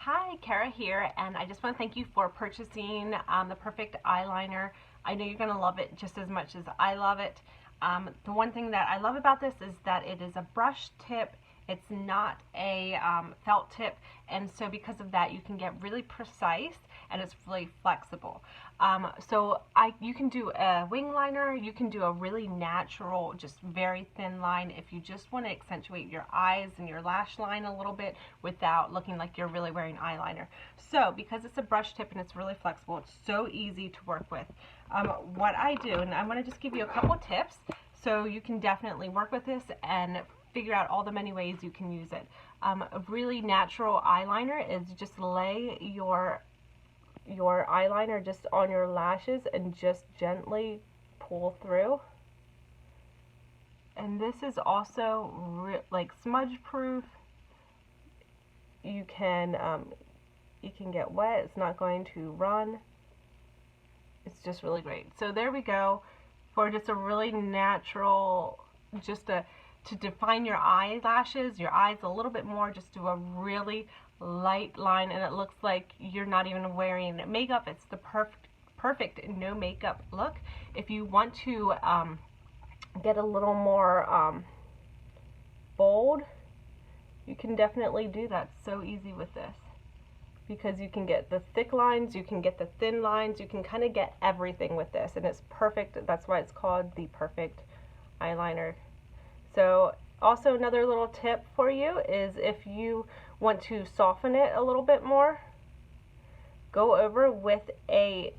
Hi, Kara here, and I just want to thank you for purchasing the Perfect Eyeliner. I know you're going to love it just as much as I love it. The one thing that I love about this is that it is a brush tip. It's not a felt tip, and so because of that you can get really precise and it's really flexible. You can do a wing liner, you can do a really natural, just very thin line if you just want to accentuate your eyes and your lash line a little bit without looking like you're really wearing eyeliner. So because it's a brush tip and it's really flexible, it's so easy to work with. What I do, and I'm going to just give you a couple tips so you can definitely work with this and figure out all the many ways you can use it. A really natural eyeliner is just lay your eyeliner just on your lashes and just gently pull through. And this is also like smudge proof. You can get wet, it's not going to run. It's just really great. So there we go for just a really natural, to define your eyelashes, your eyes a little bit more, just do a really light line, and it looks like you're not even wearing makeup. It's the perfect no makeup look. If you want to get a little more bold, you can definitely do that. So easy with this, because you can get the thick lines, you can get the thin lines, you can kind of get everything with this, and it's perfect. That's why it's called the Perfect Eyeliner. So also another little tip for you is if you want to soften it a little bit more, go over with a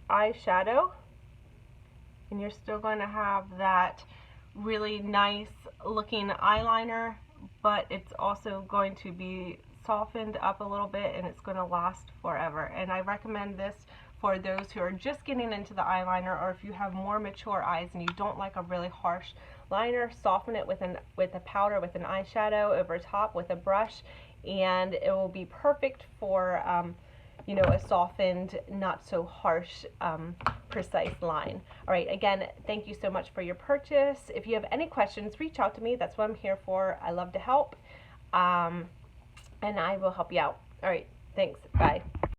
eyeshadow, and you're still going to have that really nice looking eyeliner, but it's also going to be softened up a little bit and it's going to last forever. And I recommend this for those who are just getting into the eyeliner, or if you have more mature eyes and you don't like a really harsh liner, soften it with a powder, with an eyeshadow over top with a brush, and it will be perfect for you know, a softened, not so harsh, precise line. All right, again, thank you so much for your purchase. If you have any questions, reach out to me. That's what I'm here for. I love to help, and I will help you out. All right, thanks. Bye.